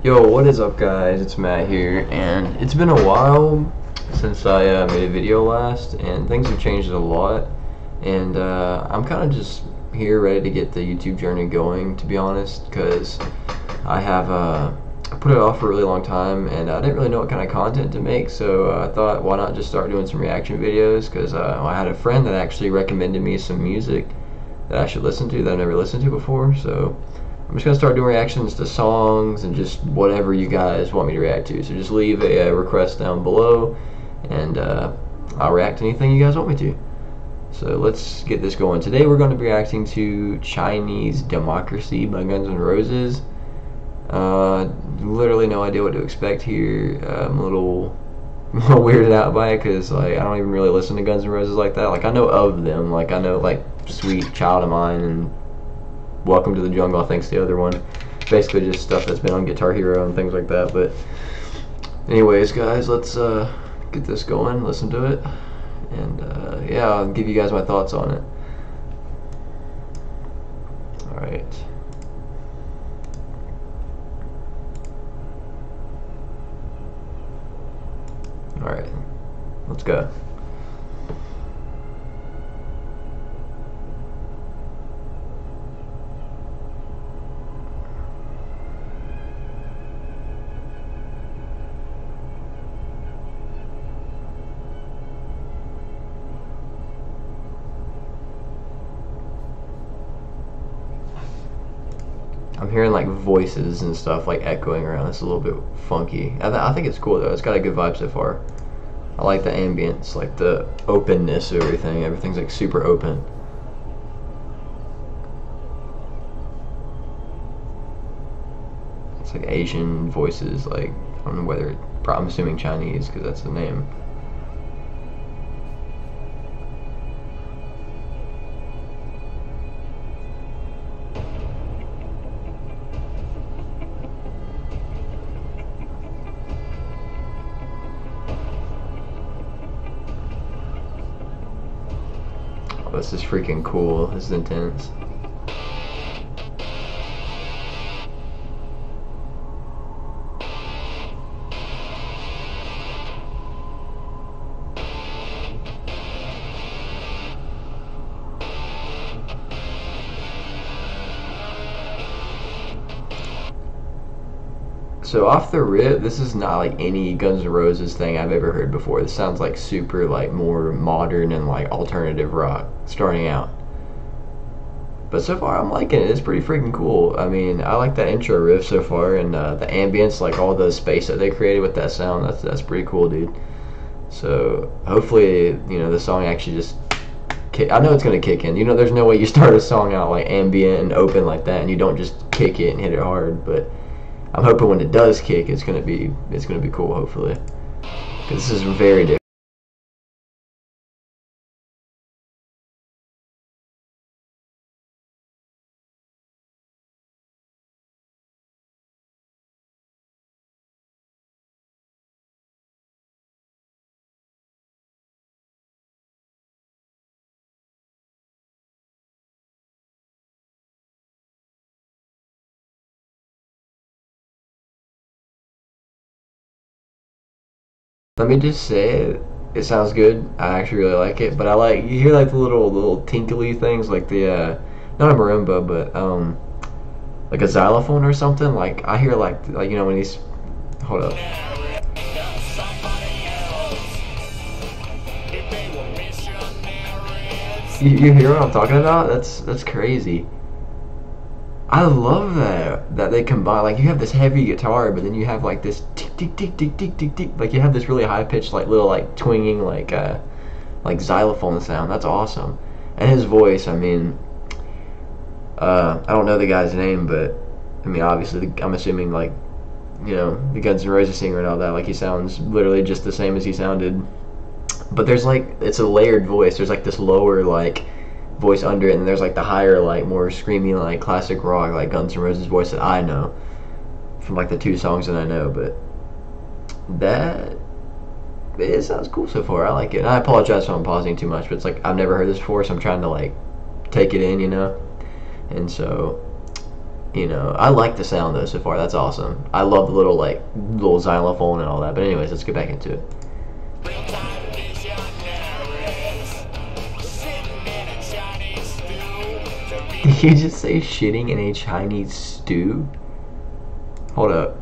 Yo, what is up, guys? It's Matt here, and it's been a while since I made a video last, and things have changed a lot. And I'm kind of just here ready to get the YouTube journey going, to be honest, because I put it off for a really long time, and I didn't really know what kind of content to make. So I thought, why not just start doing some reaction videos? Because I had a friend that actually recommended me some music that I should listen to that I never listened to before. So I'm just gonna start doing reactions to songs and just whatever you guys want me to react to. So just leave a request down below, and I'll react to anything you guys want me to. So let's get this going. Today we're going to be reacting to Chinese Democracy by Guns N' Roses. Literally no idea what to expect here. I'm a little weirded out by it because like I don't even really listen to Guns N' Roses like that. Like I know of them. Like I know like Sweet Child of Mine and Welcome to the Jungle, I think's the other one. Basically just stuff that's been on Guitar Hero and things like that. But anyways, guys, let's get this going, listen to it, and yeah, I'll give you guys my thoughts on it. Alright. Alright, let's go. I'm hearing like voices and stuff like echoing around. It's a little bit funky. I think it's cool though. It's got a good vibe so far. I like the ambience, like the openness of everything. Everything's like super open. It's like Asian voices. Like I don't know whether I'm assuming Chinese because that's the name. This is freaking cool. This is intense. So off the rip, this is not like any Guns N' Roses thing I've ever heard before. This sounds like super like more modern and like alternative rock starting out. But so far I'm liking it. It's pretty freaking cool. I mean, I like that intro riff so far, and the ambience, like all the space that they created with that sound. That's pretty cool, dude. So hopefully, you know, the song actually just I know it's gonna kick in. You know, there's no way you start a song out like ambient and open like that and you don't just kick it and hit it hard. But I'm hoping when it does kick, it's gonna be cool. Hopefully, because this is very different. Let me just say it sounds good. I actually really like it, but I like you hear like the little tinkly things, like the not a marimba, but like a xylophone or something. Like I hear like you know when he's hold up. You hear what I'm talking about? That's crazy. I love that they combine, like you have this heavy guitar, but then you have like this tick tick tick tick tick tick tick, like you have this really high pitched like little like twinging like xylophone sound. That's awesome. And his voice, I mean, I don't know the guy's name, but I mean obviously I'm assuming like, you know, the Guns N' Roses singer and all that, like he sounds literally just the same as he sounded. But there's like, it's a layered voice. There's like this lower like voice under it, and there's like the higher like more screamy like classic rock like Guns N' Roses voice that I know from like the two songs that I know. But that it sounds cool so far. I like it. And I apologize if I'm pausing too much, but it's like I've never heard this before, so I'm trying to like take it in, you know. And so You know, I like the sound though so far. That's awesome. I love the little xylophone and all that. But anyways, let's get back into it. Did you just say shitting in a Chinese stew? Hold up.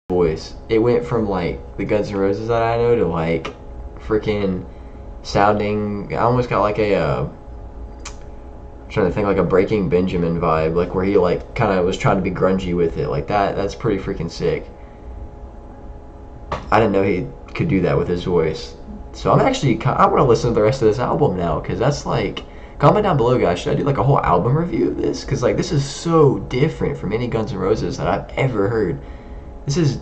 Voice. It went from like the Guns N' Roses that I know to like freaking sounding. I almost got like I'm trying to think, like a Breaking Benjamin vibe, like where he like kind of was trying to be grungy with it, like that. That's pretty freaking sick. I didn't know he could do that with his voice. So I want to listen to the rest of this album now, because that's like, comment down below, guys. Should I do like a whole album review of this? Because like this is so different from any Guns N' Roses that I've ever heard. This is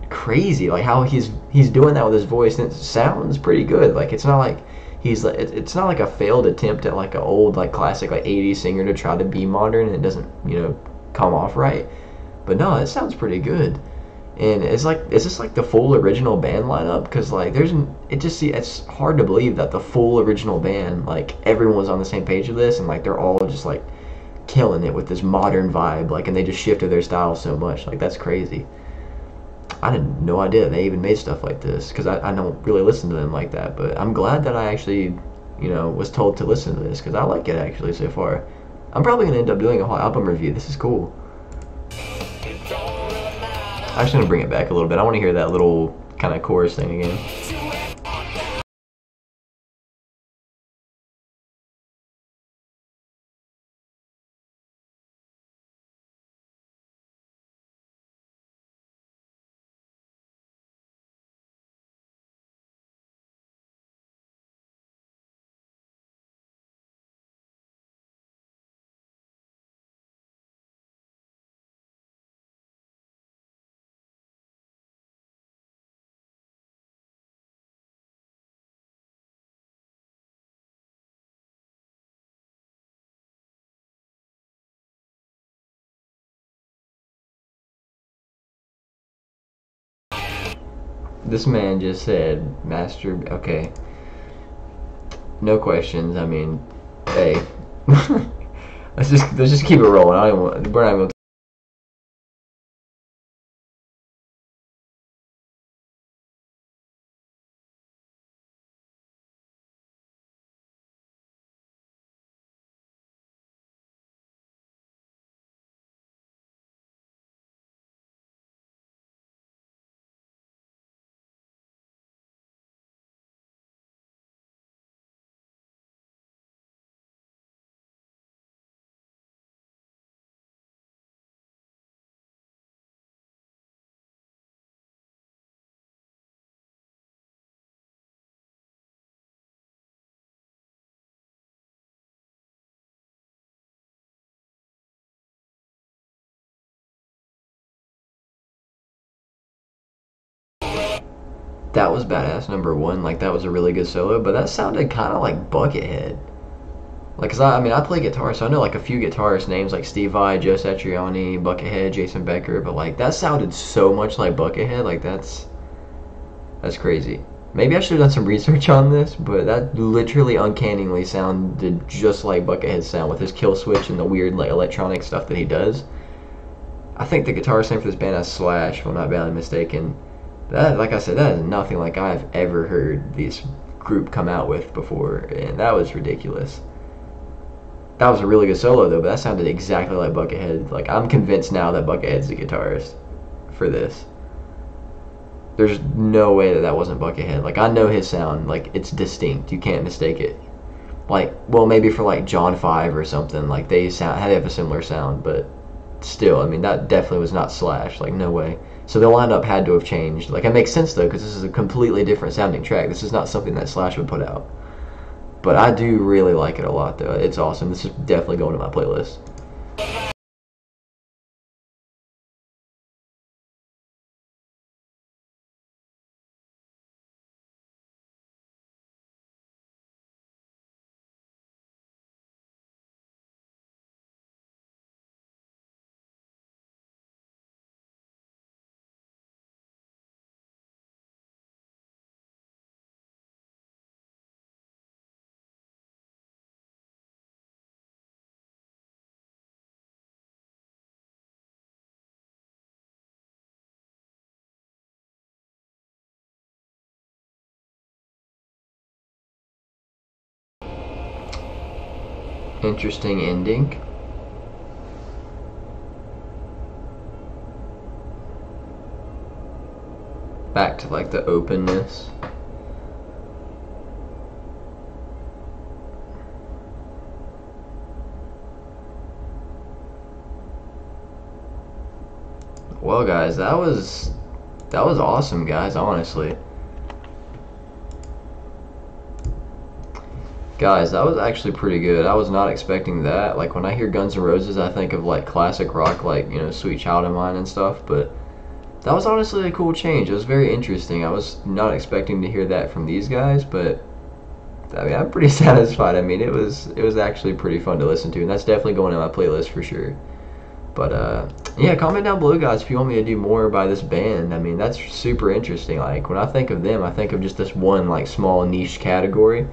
crazy, like how he's doing that with his voice, and it sounds pretty good. Like it's not like it's not like a failed attempt at like an old like classic like 80s singer to try to be modern and it doesn't, you know, come off right. But no, it sounds pretty good. And it's like, is this like the full original band lineup? Because like it's hard to believe that the full original band, like everyone was on the same page with this, and like they're all just like killing it with this modern vibe, like, and they just shifted their style so much. Like that's crazy. I had no idea they even made stuff like this, because I don't really listen to them like that. But I'm glad that I actually, you know, was told to listen to this, because I like it actually so far. I'm probably going to end up doing a whole album review. This is cool. I'm just going to bring it back a little bit. I want to hear that little kind of chorus thing again. This man just said master. Okay, no questions. I mean, hey, let's just keep it rolling. We're not even. That was badass, number one. Like that was a really good solo, but that sounded kind of like Buckethead. Like, cause I mean, I play guitar, so I know like a few guitarist names like Steve Vai, Joe Satriani, Buckethead, Jason Becker, but like that sounded so much like Buckethead. Like that's crazy. Maybe I should have done some research on this, but that literally uncannily sounded just like Buckethead's sound with his kill switch and the weird like electronic stuff that he does. I think the guitarist name for this band is Slash, if I'm not badly mistaken. That, like I said, that is nothing like I've ever heard this group come out with before, and that was ridiculous. That was a really good solo though, but that sounded exactly like Buckethead. Like I'm convinced now that Buckethead's the guitarist for this. There's no way that wasn't Buckethead. Like I know his sound, like it's distinct. You can't mistake it. Like, well, maybe for like John 5 or something, like they have a similar sound, but still, I mean that definitely was not Slash. Like no way. So the lineup had to have changed. Like, it makes sense though, because this is a completely different sounding track. This is not something that Slash would put out. But I do really like it a lot though. It's awesome. This is definitely going to my playlist. Interesting ending. Back to like the openness. Well, guys, that was awesome, guys, honestly. Guys, that was actually pretty good. I was not expecting that. Like, when I hear Guns N' Roses, I think of like classic rock, like, you know, Sweet Child of Mine and stuff, but that was honestly a cool change. It was very interesting. I was not expecting to hear that from these guys, but I mean, I'm pretty satisfied. I mean, it was actually pretty fun to listen to, and that's definitely going in my playlist for sure. But yeah, comment down below, guys, if you want me to do more by this band. I mean, that's super interesting. Like, when I think of them, I think of just this one like small niche category.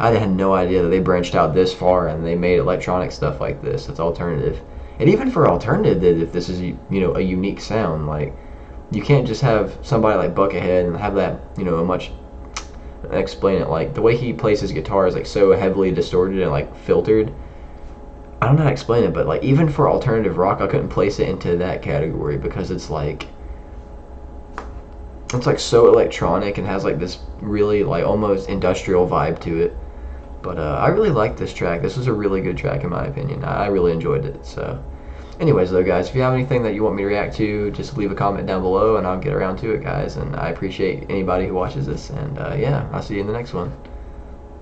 I had no idea that they branched out this far and they made electronic stuff like this. It's alternative, and even for alternative, if this is, you know, a unique sound, like, you can't just have somebody like Buckethead and have that, you know, a much, explain it, like the way he plays his guitar is like so heavily distorted and like filtered. I don't know how to explain it, but like even for alternative rock, I couldn't place it into that category because it's like so electronic and has like this really like almost industrial vibe to it. But I really like this track. This was a really good track in my opinion. I really enjoyed it. So anyways though, guys, if you have anything that you want me to react to, just leave a comment down below and I'll get around to it, guys. And I appreciate anybody who watches this. And yeah, I'll see you in the next one.